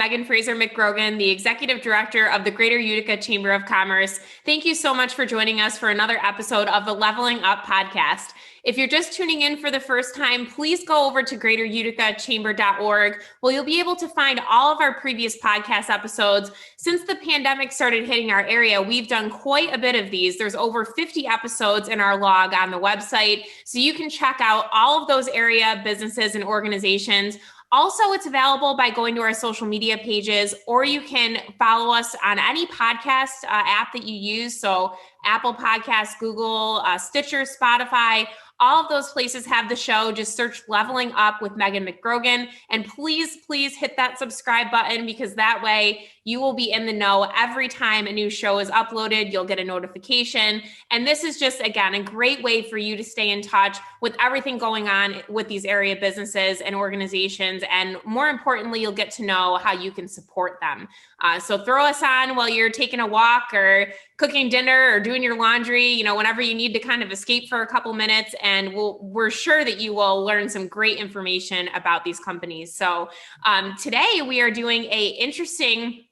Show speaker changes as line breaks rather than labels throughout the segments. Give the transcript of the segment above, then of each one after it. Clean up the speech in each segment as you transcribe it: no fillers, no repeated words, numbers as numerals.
Megan Fraser McGrogan, the Executive Director of the Greater Utica Chamber of Commerce. Thank you so much for joining us for another episode of the Leveling Up podcast. If you're just tuning in for the first time, please go over to greateruticachamber.org, where you'll be able to find all of our previous podcast episodes. Since the pandemic started hitting our area, we've done quite a bit of these. There's over 50 episodes in our log on the website, so you can check out all of those area businesses and organizations. Also, it's available by going to our social media pages, or you can follow us on any podcast app that you use. So Apple Podcasts, Google, Stitcher, Spotify, all of those places have the show. Just search Leveling Up with Megan McGrogan. And please, please hit that subscribe button, because that way you will be in the know every time a new show is uploaded. You'll get a notification. And this is just, again, a great way for you to stay in touch with everything going on with these area businesses and organizations. And more importantly, you'll get to know how you can support them. So throw us on while you're taking a walk or cooking dinner or doing your laundry, whenever you need to kind of escape for a couple minutes. And we're sure that you will learn some great information about these companies. So today we are doing a interesting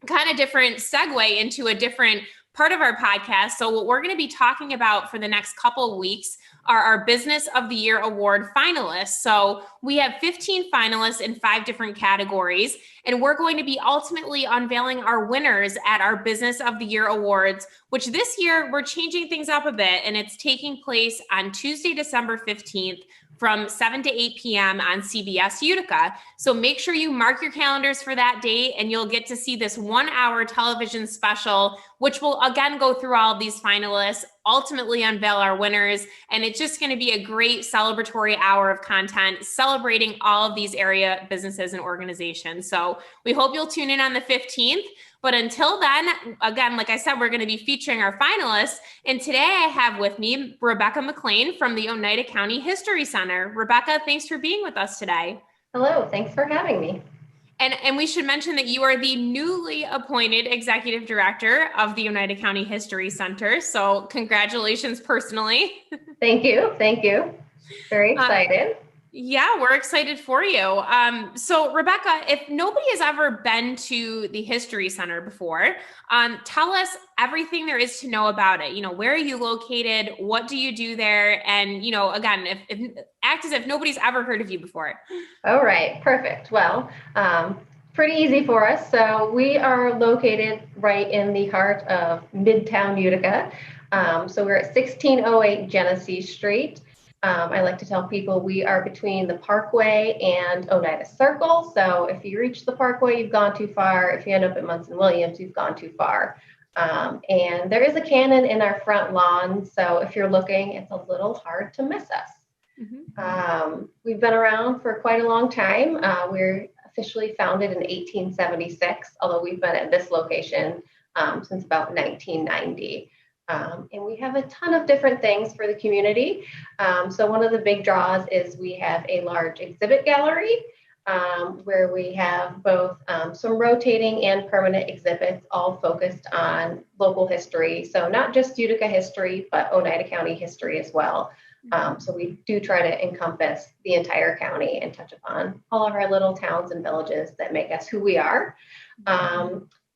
kind of different segue into a different part of our podcast. So what we're going to be talking about for the next couple of weeks are our Business of the Year Award finalists. So we have 15 finalists in 5 different categories, and we're going to be ultimately unveiling our winners at our Business of the Year Awards, which this year we're changing things up a bit, and it's taking place on Tuesday, December 15th from 7 to 8 p.m. on CBS-Utica. So make sure you mark your calendars for that date, and you'll get to see this 1-hour television special, which will again go through all of these finalists, ultimately unveil our winners. And it's just going to be a great celebratory hour of content celebrating all of these area businesses and organizations. So we hope you'll tune in on the 15th. But until then, again, like I said, we're going to be featuring our finalists. And today I have with me Rebecca McClain from the Oneida County History Center. Rebecca, thanks for being with us today.
Hello, thanks for having me.
And we should mention that you are the newly appointed Executive Director of the Oneida County History Center. So congratulations personally.
Thank you. Very excited.
Yeah, we're excited for you. So Rebecca, if nobody has ever been to the History Center before, tell us everything there is to know about it. Where are you located? What do you do there? And, again, if act as if nobody's ever heard of you before.
All right, perfect. Well, pretty easy for us. So we are located right in the heart of Midtown Utica. So we're at 1608 Genesee Street. I like to tell people we are between the Parkway and Oneida Circle. So if you reach the Parkway, you've gone too far. If you end up at Munson Williams, you've gone too far. And there is a cannon in our front lawn. So if you're looking, it's a little hard to miss us. Mm-hmm. We've been around for quite a long time. We're officially founded in 1876, although we've been at this location since about 1990. And we have a ton of different things for the community. So one of the big draws is we have a large exhibit gallery where we have both some rotating and permanent exhibits, all focused on local history. So not just Utica history, but Oneida County history as well. So we do try to encompass the entire county and touch upon all of our little towns and villages that make us who we are.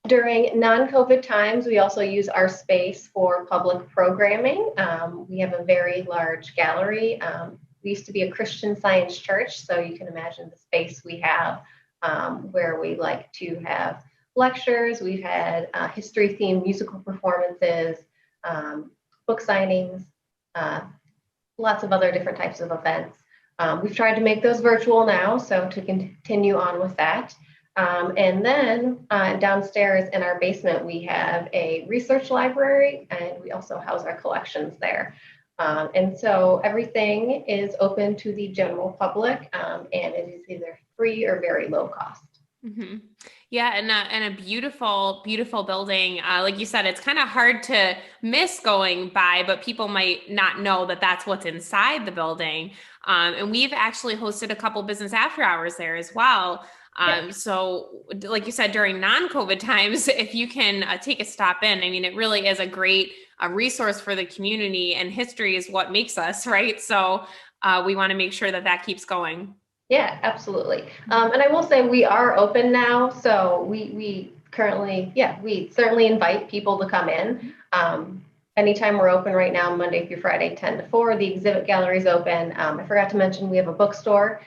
During non-COVID times, we also use our space for public programming. We have a very large gallery. We used to be a Christian Science church, so you can imagine the space we have where we like to have lectures. We've had history-themed musical performances, book signings, lots of other different types of events. We've tried to make those virtual now, so to continue on with that. And then downstairs in our basement, we have a research library, and we also house our collections there. And so everything is open to the general public, and it is either free or very low cost.
Mm-hmm. Yeah, and a beautiful, beautiful building. Like you said, it's kind of hard to miss going by, but people might not know that that's what's inside the building. And we've actually hosted a couple business after hours there as well. So like you said, during non-COVID times, if you can take a stop in, I mean, it really is a great resource for the community, and history is what makes us, right? So we want to make sure that that keeps going.
Yeah, absolutely. And I will say we are open now. So we currently, we certainly invite people to come in. Anytime we're open right now, Monday through Friday, 10 to 4, the exhibit gallery is open. I forgot to mention we have a bookstore,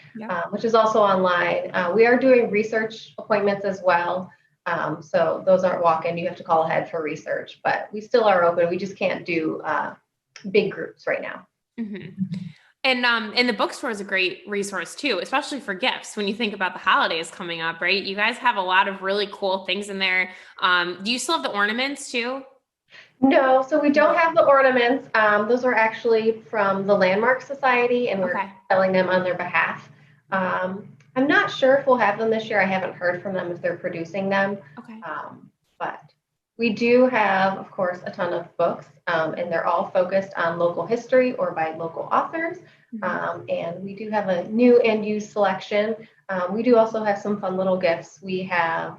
which is also online. We are doing research appointments as well. So those aren't walk-in, you have to call ahead for research, but we still are open. We just can't do big groups right now.
And the bookstore is a great resource too, especially for gifts. When you think about the holidays coming up, right? You guys have a lot of really cool things in there. Do you still have the ornaments too?
No, so we don't have the ornaments. Those are actually from the Landmark Society, and we're selling them on their behalf. I'm not sure if we'll have them this year. I haven't heard from them if they're producing them. But we do have, of course, a ton of books, and they're all focused on local history or by local authors. And we do have a new and used selection. We do also have some fun little gifts. We have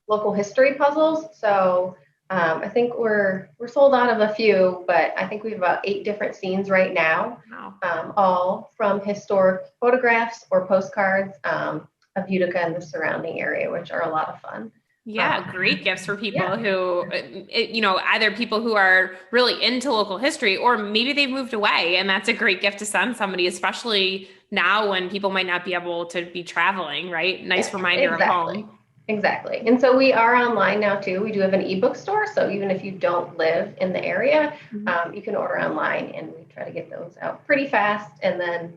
local history puzzles. So I think we're sold out of a few, but I think we have about 8 different scenes right now, all from historic photographs or postcards of Utica and the surrounding area, which are a lot of fun.
Yeah, great gifts for people who, either people who are really into local history, or maybe they've moved away, and that's a great gift to send somebody, especially now when people might not be able to be traveling, right? Nice reminder of home.
Exactly. And so we are online now too. We do have an EBook store. So even if you don't live in the area, you can order online, and we try to get those out pretty fast. And then,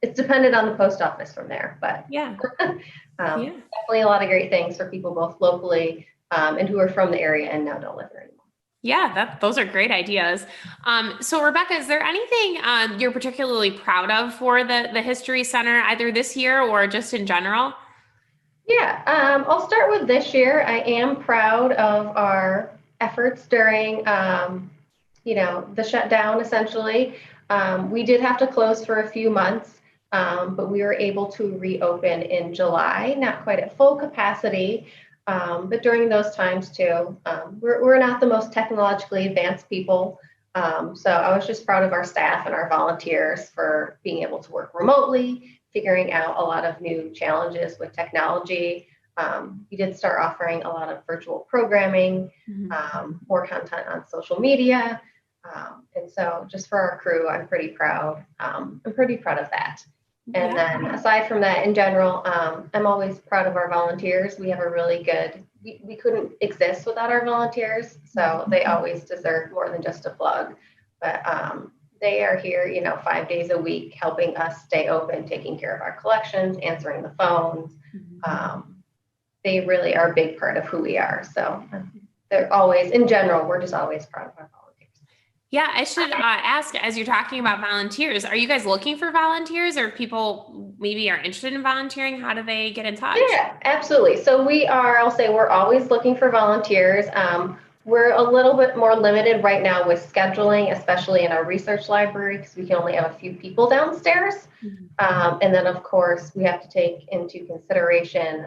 it's dependent on the post office from there, but definitely a lot of great things for people both locally and who are from the area and now don't live there anymore.
Yeah, those are great ideas. So Rebecca, is there anything you're particularly proud of for the History Center, either this year or just in general?
Yeah, I'll start with this year. I am proud of our efforts during, the shutdown, essentially. We did have to close for a few months, but we were able to reopen in July, not quite at full capacity, but during those times too. We're not the most technologically advanced people, so I was just proud of our staff and our volunteers for being able to work remotely, figuring out a lot of new challenges with technology. We did start offering a lot of virtual programming, more content on social media. And so just for our crew, I'm pretty proud. I'm pretty proud of that. And then aside from that, in general, I'm always proud of our volunteers. We have a really good, we couldn't exist without our volunteers. So they always deserve more than just a plug. But they are here, 5 days a week, helping us stay open, taking care of our collections, answering the phones. They really are a big part of who we are. So they're always, in general, we're just always proud of our volunteers.
Yeah, I should ask, as you're talking about volunteers, are you guys looking for volunteers, or if people maybe are interested in volunteering, how do they get in touch?
Yeah, absolutely. So I'll say we're always looking for volunteers. We're a little bit more limited right now with scheduling, especially in our research library, because we can only have a few people downstairs. And then, of course, we have to take into consideration,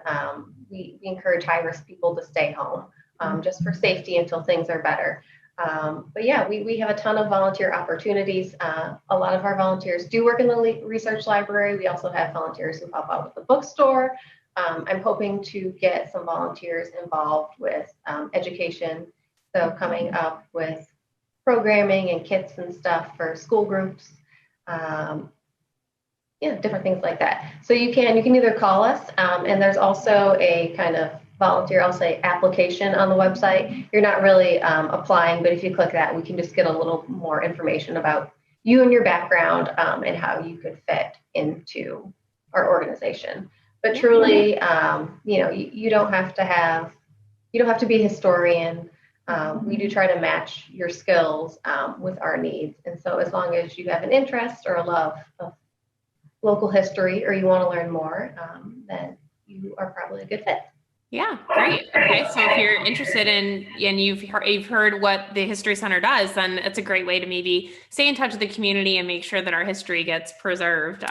we encourage high-risk people to stay home just for safety until things are better. But yeah, we have a ton of volunteer opportunities. A lot of our volunteers do work in the research library. We also have volunteers who help out with the bookstore. I'm hoping to get some volunteers involved with education. So coming up with programming and kits and stuff for school groups, different things like that. So you can either call us, and there's also a kind of volunteer, I'll say, application on the website. You're not really applying, but if you click that, we can just get a little more information about you and your background and how you could fit into our organization. But truly, you don't have to be a historian. We do try to match your skills with our needs. And so as long as you have an interest or a love of local history, or you want to learn more, then you are probably a good fit.
Yeah, great. Okay, so if you're interested in, and you've heard what the History Center does, then it's a great way to maybe stay in touch with the community and make sure that our history gets preserved,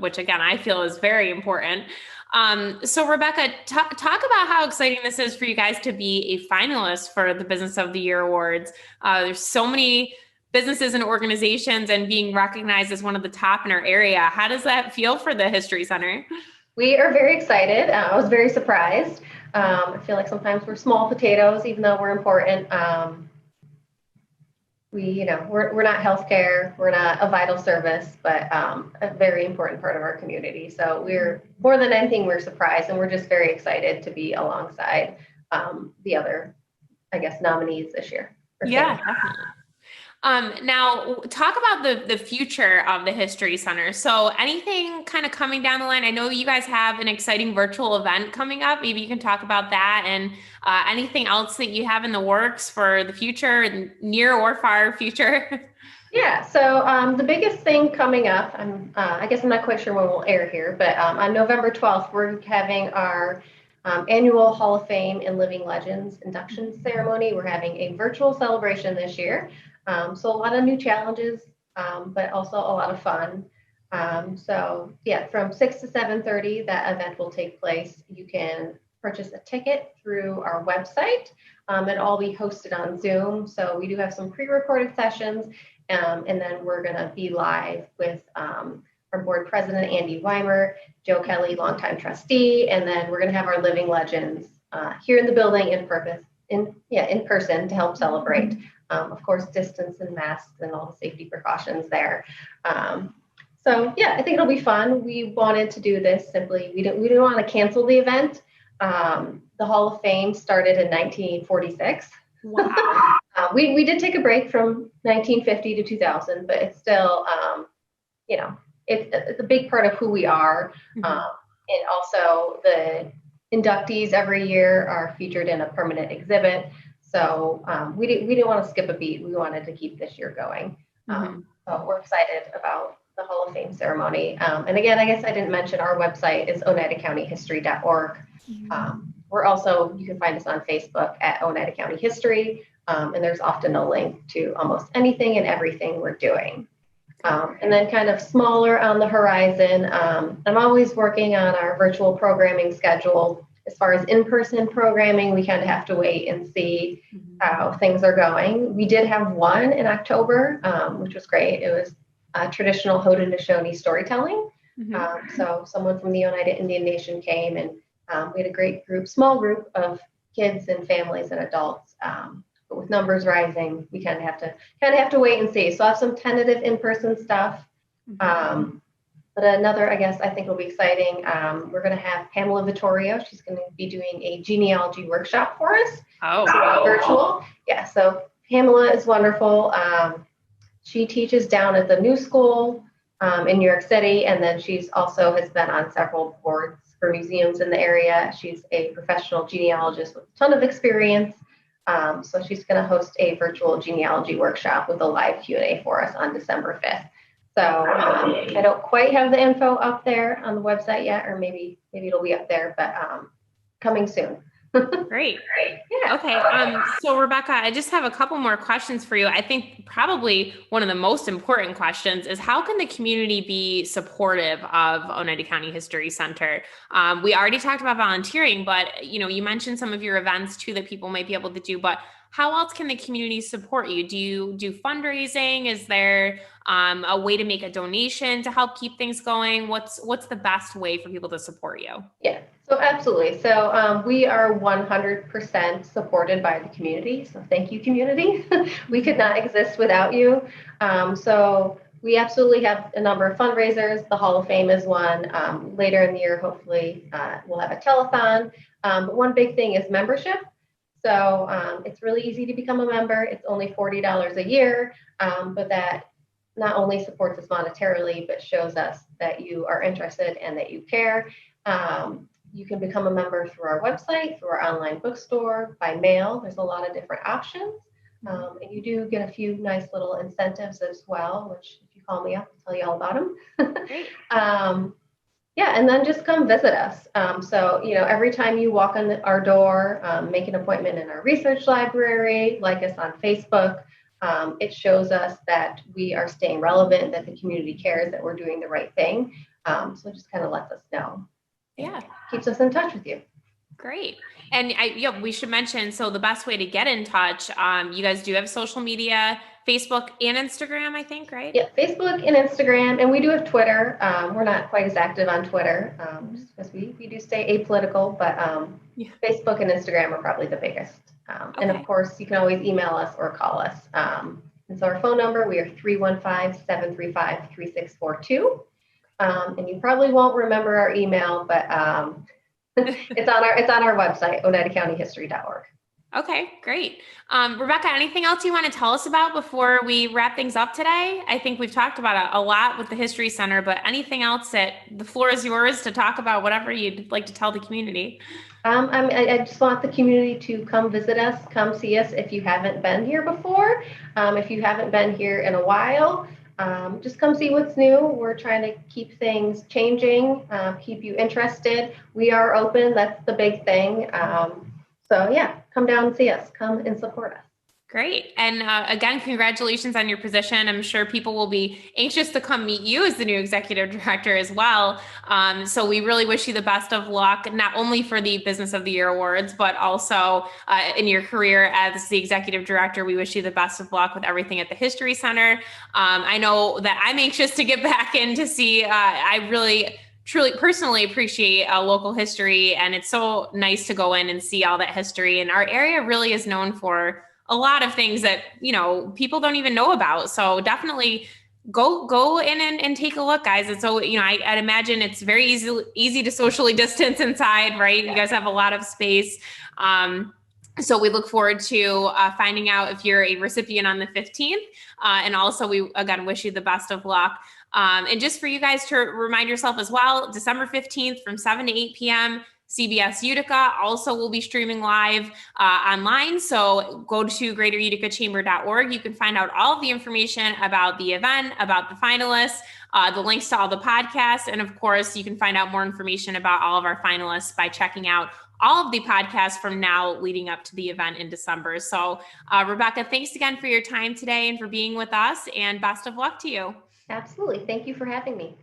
which again, I feel is very important. So Rebecca, talk about how exciting this is for you guys to be a finalist for the Business of the Year Awards. There's so many businesses and organizations and being recognized as one of the top in our area. How does that feel for the History Center?
We are very excited. I was very surprised. I feel like sometimes we're small potatoes, even though we're important. We're not healthcare, we're not a vital service, but a very important part of our community. So we're, more than anything, we're surprised, and we're just very excited to be alongside the other, I guess, nominees this year.
Yeah, definitely. Now talk about the future of the History Center. So anything kind of coming down the line? I know you guys have an exciting virtual event coming up. Maybe you can talk about that, and anything else that you have in the works for the future, near or far future.
Yeah, so the biggest thing coming up, I guess I'm not quite sure when we'll air here, but on November 12th, we're having our annual Hall of Fame and Living Legends induction ceremony. We're having a virtual celebration this year. So a lot of new challenges, but also a lot of fun. So yeah, from 6 to 7:30, that event will take place. You can purchase a ticket through our website. It'll all be hosted on Zoom. So we do have some pre-recorded sessions, and then we're going to be live with our board president, Andy Weimer, Joe Kelly, longtime trustee, and then we're going to have our living legends here in the building in person to help celebrate. Of course, distance and masks and all the safety precautions there. So yeah, I think it'll be fun. We wanted to do this simply. We didn't want to cancel the event. The Hall of Fame started in 1946.
Wow.
We did take a break from 1950 to 2000, but it's still, it's a big part of who we are. And also the inductees every year are featured in a permanent exhibit. So we didn't want to skip a beat. We wanted to keep this year going. So we're excited about the Hall of Fame ceremony. And again, I guess I didn't mention our website is oneidacountyhistory.org. We're also, you can find us on Facebook at Oneida County History. And there's often a link to almost anything and everything we're doing. And then kind of smaller on the horizon, I'm always working on our virtual programming schedule. As far as in-person programming, we kind of have to wait and see how things are going. We did have one in October, which was great. It was traditional Haudenosaunee storytelling. So someone from the Oneida Indian Nation came, and we had a great small group of kids and families and adults. But with numbers rising, we kind of have to wait and see. So I have some tentative in-person stuff. But another, I guess, I think will be exciting. We're going to have Pamela Vittorio. She's going to be doing a genealogy workshop for us. So virtual. Yeah. So Pamela is wonderful. She teaches down at the New School in New York City, and then she's also has been on several boards for museums in the area. She's a professional genealogist with a ton of experience. So she's going to host a virtual genealogy workshop with a live Q&A for us on December 5th. So I don't quite have the info up there on the website yet, or maybe it'll be up there, but coming soon.
Great. Yeah. Okay. So Rebecca, I just have a couple more questions for you. I think probably one of the most important questions is how can the community be supportive of Oneida County History Center? We already talked about volunteering, but you mentioned some of your events too that people might be able to do, but how else can the community support you? Do you do fundraising? Is there a way to make a donation to help keep things going? What's the best way for people to support you?
Yeah, so absolutely. So we are 100% supported by the community. So thank you, community. We could not exist without you. So we absolutely have a number of fundraisers. The Hall of Fame is one. Later in the year, hopefully, we'll have a telethon. But one big thing is membership. So it's really easy to become a member. It's only $40 a year, but that not only supports us monetarily, but shows us that you are interested and that you care. You can become a member through our website, through our online bookstore, by mail. There's a lot of different options. And you do get a few nice little incentives as well, which if you call me up, I'll tell you all about them.
Great.
Yeah, and then just come visit us. So, every time you walk in our door, make an appointment in our research library, like us on Facebook, it shows us that we are staying relevant, that the community cares, that we're doing the right thing. So it just kind of lets us know.
Yeah.
Keeps us in touch with you.
Great. And we should mention, so the best way to get in touch, you guys do have social media Facebook and Instagram, I think, right?
Yeah, Facebook and Instagram, and we do have Twitter. We're not quite as active on Twitter just because we do stay apolitical, but Facebook and Instagram are probably the biggest. And of course, you can always email us or call us. And so our phone number, we are 315-735-3642. And you probably won't remember our email, but it's on our website, oneidacountyhistory.org.
Okay, great. Rebecca, anything else you want to tell us about before we wrap things up today? I think we've talked about a lot with the History Center, but anything else that the floor is yours to talk about, whatever you'd like to tell the community.
I just want the community to come visit us, come see us if you haven't been here before. If you haven't been here in a while, just come see what's new. We're trying to keep things changing, keep you interested. We are open. That's the big thing. So yeah, come down and see us. Come and support us.
Great. And again, congratulations on your position. I'm sure people will be anxious to come meet you as the new executive director as well. So we really wish you the best of luck, not only for the Business of the Year awards, but also in your career as the executive director. We wish you the best of luck with everything at the History Center. I know that I'm anxious to get back in to see, I really truly personally appreciate local history, and it's so nice to go in and see all that history. And our area really is known for a lot of things that, people don't even know about. So definitely go in and take a look, guys. And so, I'd imagine it's very easy to socially distance inside, right? You guys have a lot of space. So we look forward to finding out if you're a recipient on the 15th. And also we, again, wish you the best of luck. And just for you guys to remind yourself as well, December 15th from 7 to 8 p.m., CBS-Utica also will be streaming live online. So go to greateruticachamber.org. You can find out all of the information about the event, about the finalists, the links to all the podcasts. And of course, you can find out more information about all of our finalists by checking out all of the podcasts from now leading up to the event in December. So Rebecca, thanks again for your time today and for being with us, and best of luck to you.
Absolutely. Thank you for having me.